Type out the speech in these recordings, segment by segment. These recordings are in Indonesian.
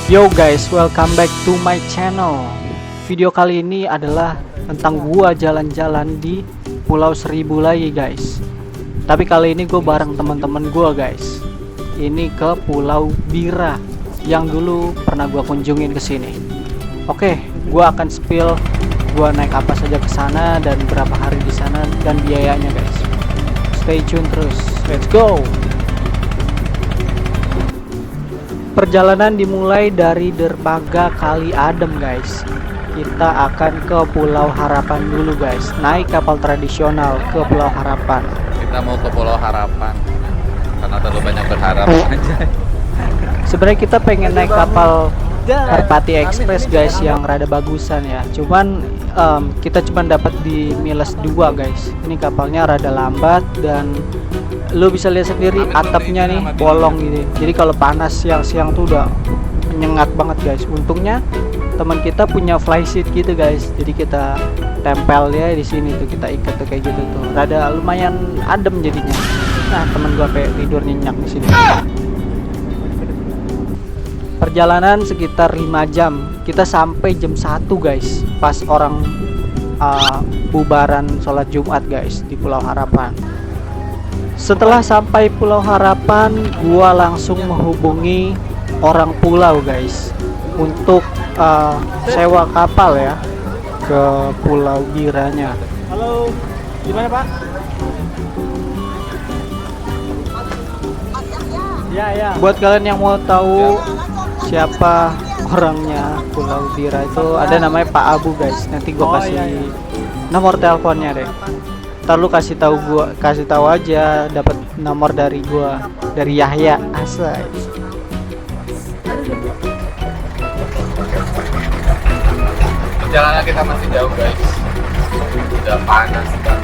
Yo guys, welcome back to my channel. Video kali ini adalah tentang gua jalan-jalan di Pulau Seribu lagi guys. Tapi kali ini gue bareng teman-teman gua guys. Ini ke Pulau Bira yang dulu pernah gua kunjungin ke sini. Oke, gua akan spill gua naik apa saja ke sana dan berapa hari di sana dan biayanya guys. Stay tune terus. Let's go. Perjalanan dimulai dari dermaga Kali Adem guys. Kita akan ke Pulau Harapan dulu guys. Naik kapal tradisional ke Pulau Harapan. Kita mau ke Pulau Harapan karena terlalu banyak berharap aja. Sebenarnya kita pengen naik kapal Merpati Express guys yang rada bagusan ya. Cuman kita cuma dapat di -2 guys. Ini kapalnya rada lambat dan lu bisa lihat sendiri atapnya nih bolong gitu. Jadi kalau panas siang-siang tuh udah menyengat banget guys. Untungnya teman kita punya flysheet gitu guys. Jadi kita tempel ya di sini tuh, kita ikat tuh kayak gitu tuh. Rada lumayan adem jadinya. Nah, temen gua kayak tidur nyenyak di sini. Perjalanan sekitar 5 jam. Kita sampai jam 1 guys. Pas orang bubaran sholat Jumat guys di Pulau Harapan. Setelah sampai Pulau Harapan, gua langsung menghubungi orang pulau guys untuk sewa kapal ya ke Pulau Biranya. Halo, gimana Pak? Ya. Buat kalian yang mau tahu siapa orangnya Pulau Bira itu, ada namanya Pak Abu guys. Nanti gua kasih nomor teleponnya deh. Ntar lu kasih tahu aja, dapat nomor dari gua, dari Yahya Asai. Perjalanan kita masih jauh guys. Udah panas kan.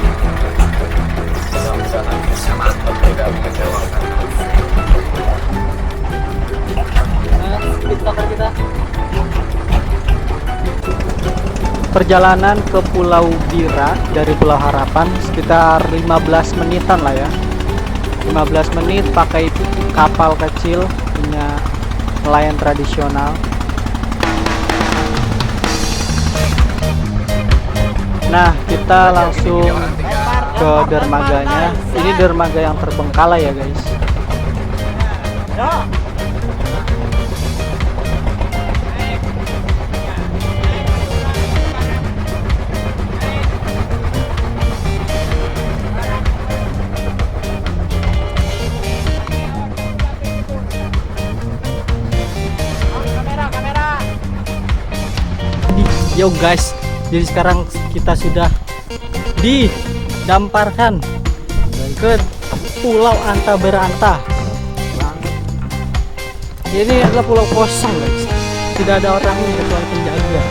Mudah-mudahan bisa mantap, tidak mengecewakan. Perjalanan ke Pulau Bira dari Pulau Harapan sekitar 15 menitan lah ya. 15 menit pakai kapal kecil punya nelayan tradisional. Nah, kita langsung ke dermaganya. Ini dermaga yang terbengkalai ya guys. Yo guys, jadi sekarang kita sudah didamparkan ke Pulau Anta Beranta. Ini adalah pulau kosong guys, tidak ada orangnya kecuali penjaga.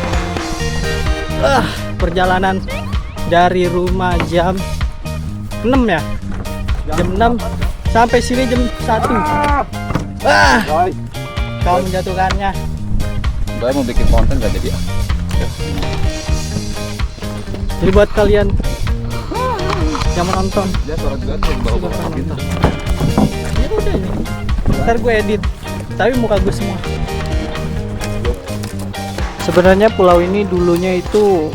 Perjalanan dari rumah jam 6 ya, jam 6 sampai sini jam 1. Kau menjatuhkannya. Gue mau bikin konten gak jadi. Jadi buat kalian yang menonton, Dia suara juga tuh bawa pintar. ya udah ya. Ntar gue edit, tapi muka gue semua. Sebenarnya pulau ini dulunya itu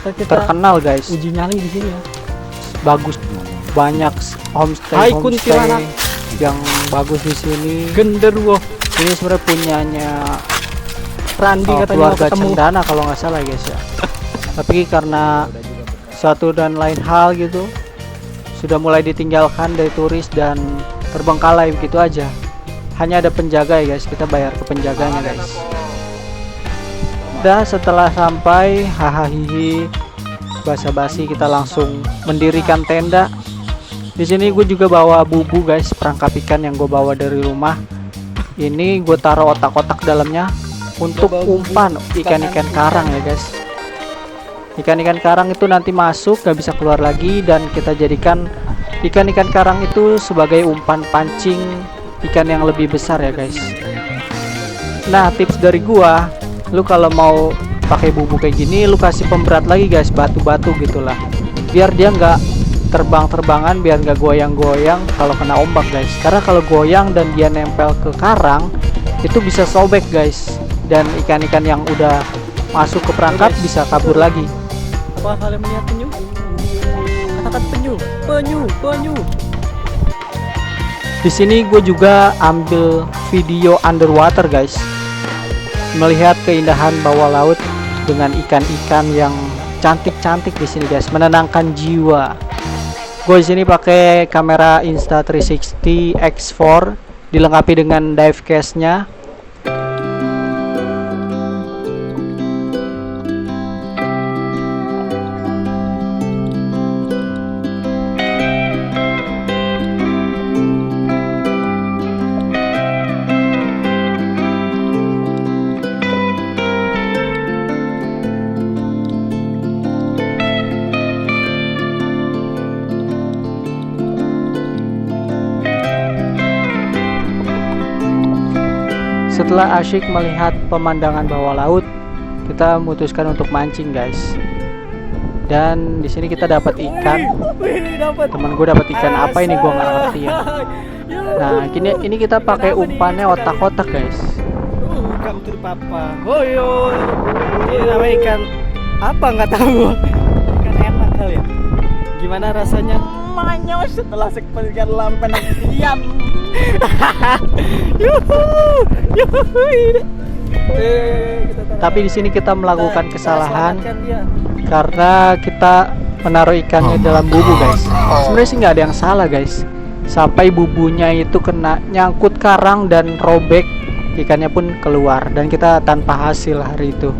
terkenal guys. Uji nyali di sini ya. Bagus, banyak homestay yang bagus di sini. Genderuwo. Ini sebenarnya punyanya Randi katanya keluarga Cendana kalau nggak salah guys ya. Tapi karena satu dan lain hal gitu sudah mulai ditinggalkan dari turis dan terbengkalai begitu aja. Hanya ada penjaga ya guys, kita bayar ke penjaganya guys. Dan setelah sampai hahaha basa-basi, kita langsung mendirikan tenda. Di sini gue juga bawa bubu guys, perangkap ikan yang gue bawa dari rumah. Ini gue taruh otak-otak dalamnya untuk umpan ikan-ikan karang ya guys. Ikan-ikan karang itu nanti masuk gak bisa keluar lagi, dan kita jadikan ikan-ikan karang itu sebagai umpan pancing ikan yang lebih besar ya guys. Nah, tips dari gua, lu kalau mau pakai bubu kayak gini, lu kasih pemberat lagi guys, batu-batu gitulah, biar dia nggak terbang-terbangan, biar nggak goyang-goyang kalau kena ombak guys. Karena kalau goyang dan dia nempel ke karang, itu bisa sobek guys. dan ikan-ikan yang udah masuk ke perangkap bisa kabur lagi. Apa kalian melihat penyu? Katakan penyu, penyu, penyu. Di sini gue juga ambil video underwater guys, melihat keindahan bawah laut dengan ikan-ikan yang cantik-cantik di sini guys, menenangkan jiwa. Gue di sini pakai kamera Insta360 X4 dilengkapi dengan dive case-nya. Setelah asyik melihat pemandangan bawah laut, kita memutuskan untuk mancing guys. Dan di sini kita dapat ikan. Temen gue dapat ikan apa ini gue nggak ngerti ya. Nah ini kita pakai umpannya otak-otak guys. Come to papa. Hoyo. Ini namanya ikan apa nggak tahu. Ikan enak kali ya. Gimana rasanya? Manyos setelah sekian lampen diam. Tapi di sini kita melakukan kesalahan karena kita menaruh ikannya dalam bubu guys. Sebenarnya sih nggak ada yang salah guys. Sampai bubunya itu kena nyangkut karang dan robek, ikannya pun keluar dan kita tanpa hasil hari itu.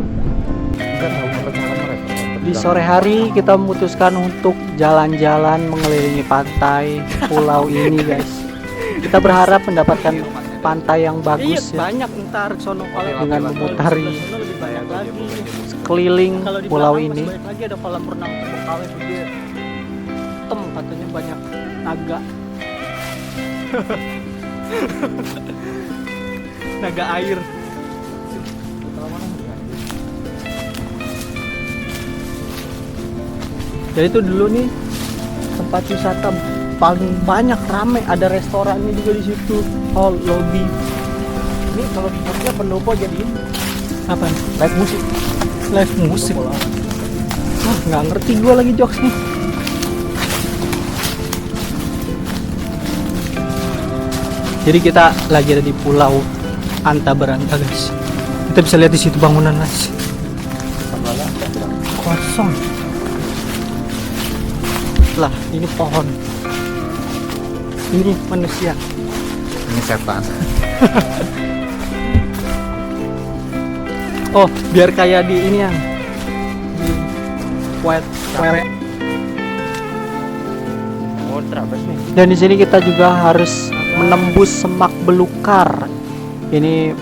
Di sore hari kita memutuskan untuk jalan-jalan mengelilingi pantai pulau ini guys. Kita berharap mendapatkan pantai yang bagus ya, banyak ntar sono dengan memutari sekeliling pulau ini. Lagi ada kolam renang terbengkalai gede. Tem katanya banyak naga. Naga air. Jadi itu dulu nih tempat wisata paling banyak, rame, ada restorannya juga di situ, hall, lobby. Ini kalau dipakai pendopo jadi Apa? live musik. Live musik. Nggak ngerti gue lagi jokesnya. Jadi kita lagi ada di Pulau Anta Beranta guys. Kita bisa lihat di situ bangunan guys. Kosong. Lah, ini pohon. Ini manusia. Ini setan. Oh, biar kayak di ini yang di white. Oh, terabas nih. Dan di sini kita juga harus menembus semak belukar. Ini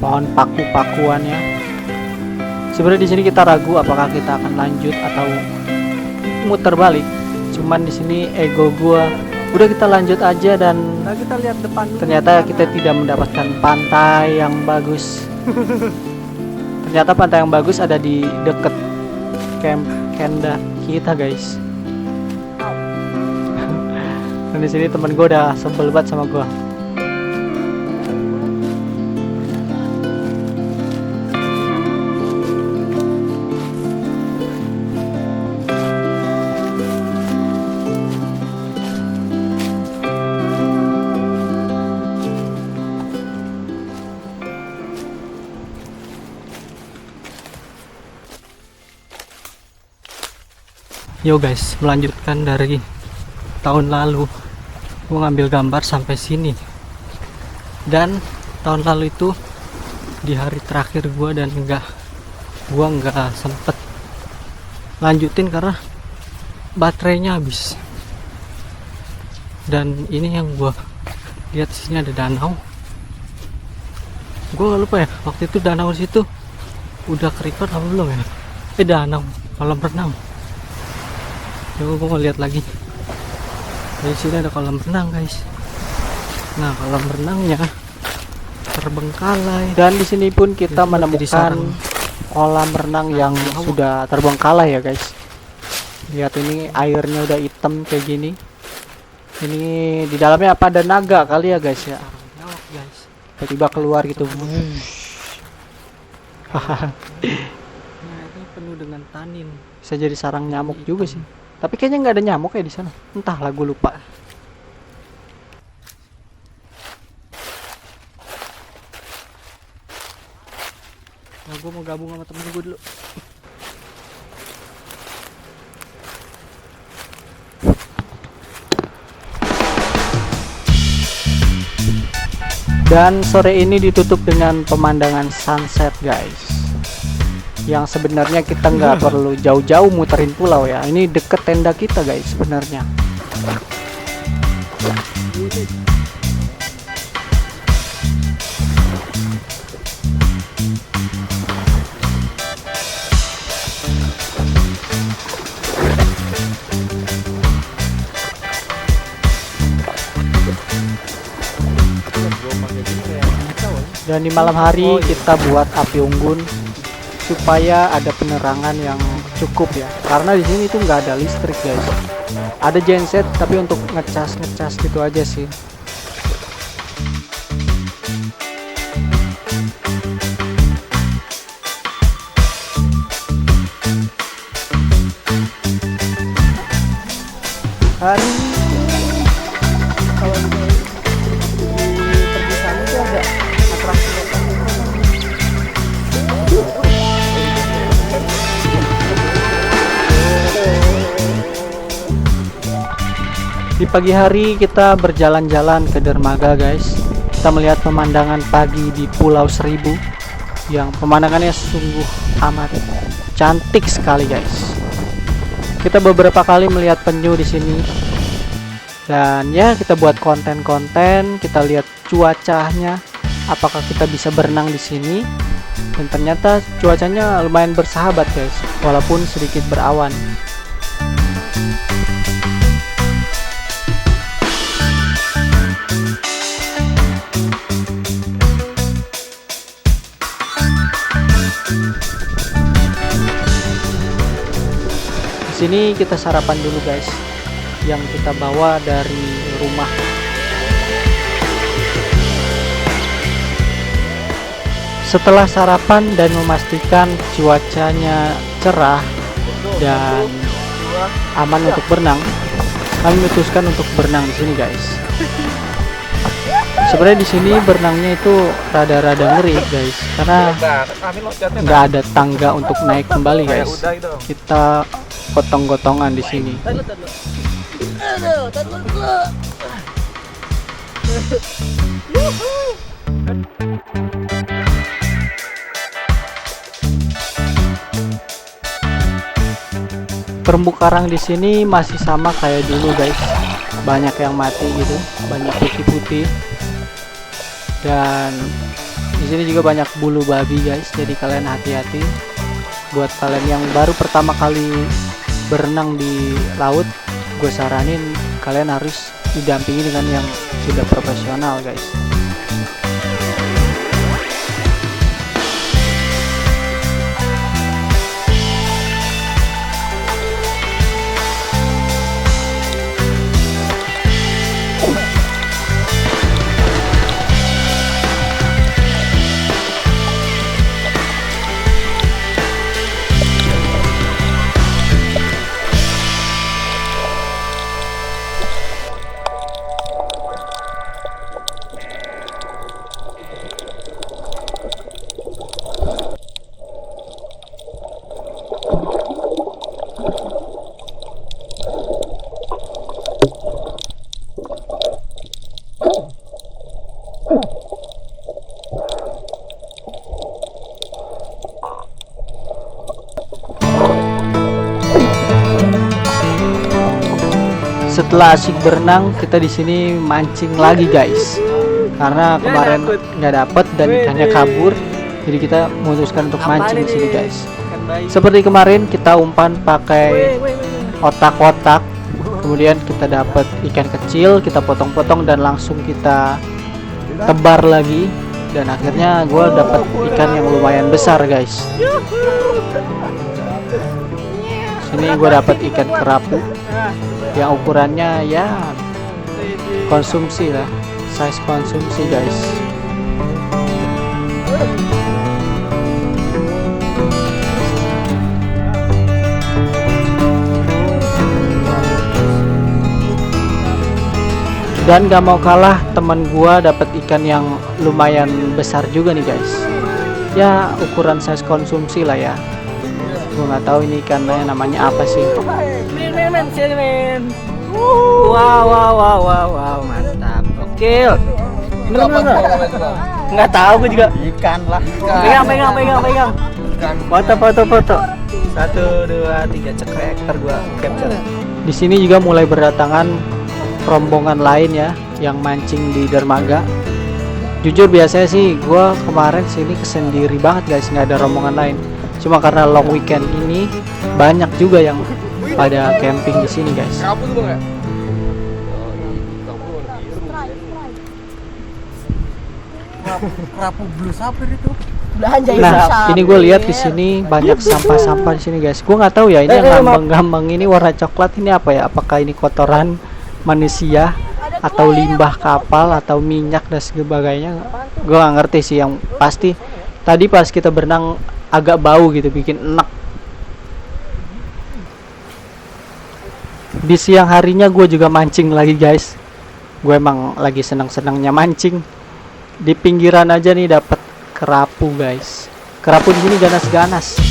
pohon paku-pakuannya. Sebenarnya di sini kita ragu apakah kita akan lanjut atau muter balik. Cuman di sini ego gua udah kita lanjut aja dan kita lihat depan. ternyata kita tidak mendapatkan pantai yang bagus. Ternyata pantai yang bagus ada di deket camp Kenda kita guys. Dan di sini temen gue udah sebel banget sama gue. Yo guys, melanjutkan dari tahun lalu. Gue ngambil gambar sampai sini. Dan tahun lalu itu di hari terakhir gue dan gue nggak sempet lanjutin karena baterainya habis. Dan ini yang gue lihat, sini ada danau. Gue gak lupa ya, waktu itu danau situ udah ke-record apa belum ya? Danau kolam renang. Coba gue mau lihat lagi. Di sini ada kolam renang guys. Nah, kolam renangnya terbengkalai. Dan di sini pun kita menemukan kolam renang yang sudah terbengkalai ya guys. Lihat ini airnya udah hitam kayak gini. Ini di dalamnya apa, ada naga kali ya guys ya. Tiba-tiba keluar gitu. Nah, ini penuh dengan tanin. Bisa jadi sarang nyamuk juga sih. Tapi kayaknya nggak ada nyamuk ya di sana. Entahlah, gue lupa. Nah, gue mau gabung sama temen gue dulu. Dan sore ini ditutup dengan pemandangan sunset guys. Yang sebenarnya kita nggak perlu jauh-jauh muterin pulau ya. Ini deket tenda kita guys sebenarnya. Dan di malam hari kita buat api unggun supaya ada penerangan yang cukup ya. Karena di sini tuh nggak ada listrik guys. Ada genset tapi untuk ngecas gitu aja sih. Hari kalau pergi sana tuh ada atraksi lokal. Di pagi hari kita berjalan-jalan ke dermaga guys. Kita melihat pemandangan pagi di Pulau Seribu yang pemandangannya sungguh amat cantik sekali guys. Kita beberapa kali melihat penyu di sini. Dan ya kita buat konten-konten, kita lihat cuacanya, apakah kita bisa berenang di sini. Dan ternyata cuacanya lumayan bersahabat guys, walaupun sedikit berawan. Di sini kita sarapan dulu guys, yang kita bawa dari rumah. Setelah sarapan dan memastikan cuacanya cerah dan aman untuk berenang, kami memutuskan untuk berenang di sini guys. Sebenarnya di sini berenangnya itu rada-rada ngeri guys, karena nggak ada tangga untuk naik kembali guys. Kita gotong-gotongan di sini. Terumbu karang di sini masih sama kayak dulu guys. Banyak yang mati gitu, banyak putih-putih. Dan di sini juga banyak bulu babi guys. Jadi kalian hati-hati. Buat kalian yang baru pertama kali berenang di laut, gue saranin kalian harus didampingi dengan yang sudah profesional guys. Setelah asyik berenang, kita di sini mancing lagi guys. Karena kemarin nggak dapet dan ikannya kabur, jadi kita memutuskan untuk mancing di sini guys. Seperti kemarin kita umpan pakai otak-otak, kemudian kita dapat ikan kecil, kita potong-potong dan langsung kita tebar lagi, dan akhirnya gue dapat ikan yang lumayan besar guys. Sini gue dapat ikan kerapu yang ukurannya ya konsumsi lah, size konsumsi guys. Dan gak mau kalah, teman gua dapat ikan yang lumayan besar juga nih guys. Ya ukuran size konsumsi lah ya. Gua nggak tahu ini ikannya namanya apa sih. Men, sini men. Wow, mantap. Oke. Bener. Nggak tahu gue juga. Ikan lah. Pegang. Ikan. Foto. 1, 2, 3 cekrek. Ntar gua capture. Di sini juga mulai berdatangan rombongan lain ya yang mancing di dermaga. Jujur biasanya sih gua kemarin sini kesendiri banget guys, nggak ada rombongan lain. Cuma karena long weekend ini banyak juga yang pada camping di sini guys. Kabut bang ya? Kerapu blue sapir itu. Nah, ini gue lihat di sini banyak sampah-sampah di sini guys. Gue nggak tahu ya ini yang ngambang-ngambang ini warna coklat ini apa ya? Apakah ini kotoran manusia atau limbah kapal atau minyak dan sebagainya? Gue nggak ngerti sih. Yang pasti tadi pas kita berenang agak bau gitu, bikin enak. Di siang harinya gue juga mancing lagi guys. Gue emang lagi senang-senangnya mancing. Di pinggiran aja nih dapat kerapu guys. Kerapu di sini ganas-ganas.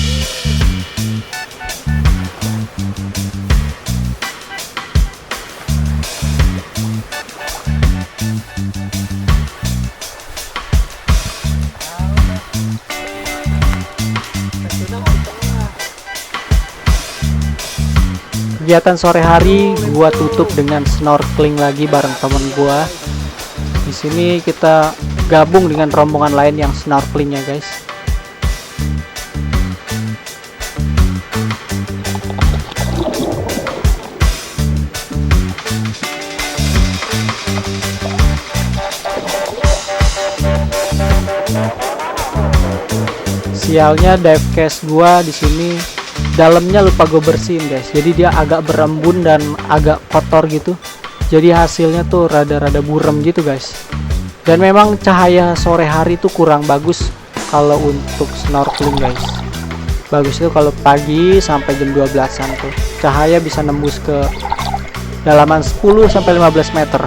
Kegiatan sore hari gua tutup dengan snorkeling lagi bareng temen gua. Di sini kita gabung dengan rombongan lain yang snorkelingnya guys. Sialnya dive cast gua di sini dalamnya lupa gue bersihin guys. Jadi dia agak berembun dan agak kotor gitu. Jadi hasilnya tuh rada-rada buram gitu guys. Dan memang cahaya sore hari tuh kurang bagus kalau untuk snorkeling guys. Bagus itu kalau pagi sampai jam 12-an tuh. Cahaya bisa nembus ke dalaman 10 sampai 15 meter.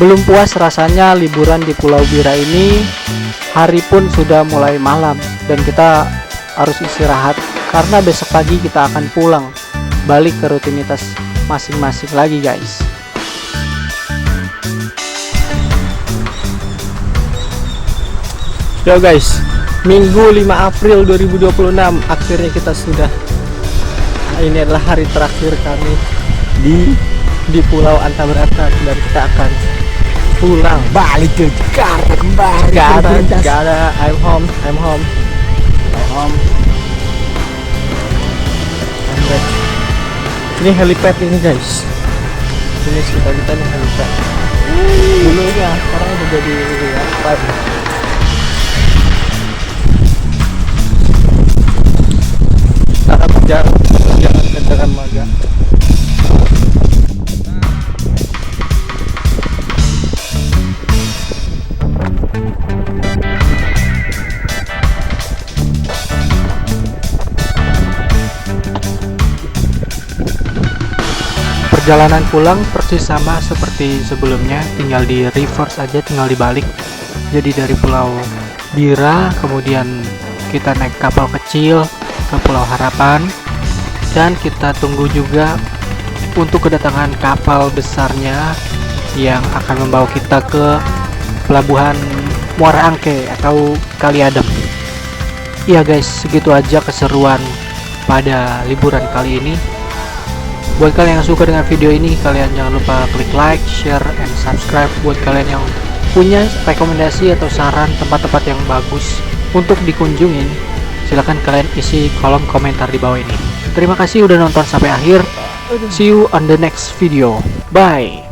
Belum puas rasanya liburan di Pulau Bira ini, hari pun sudah mulai malam dan kita harus istirahat karena besok pagi kita akan pulang balik ke rutinitas masing-masing lagi guys. Yo guys, Minggu 5 April 2026 akhirnya kita sudah, ini adalah hari terakhir kami di Pulau Antaberata dan kita akan pulang balik ke Jakarta kembali. Jakarta, I'm home. Ini helipad ini guys. Ini sekitar kita nih helipad. Dulunya sekarang udah jadi apa? Jangan kendaraan maga. Perjalanan pulang persis sama seperti sebelumnya, tinggal di reverse aja, tinggal dibalik. Jadi dari Pulau Bira kemudian kita naik kapal kecil ke Pulau Harapan dan kita tunggu juga untuk kedatangan kapal besarnya yang akan membawa kita ke pelabuhan Muara Angke atau Kali Adem. Iya guys, segitu aja keseruan pada liburan kali ini. Buat kalian yang suka dengan video ini, kalian jangan lupa klik like, share, and subscribe. Buat kalian yang punya rekomendasi atau saran tempat-tempat yang bagus untuk dikunjungin, silahkan kalian isi kolom komentar di bawah ini. Terima kasih udah nonton sampai akhir. See you on the next video. Bye.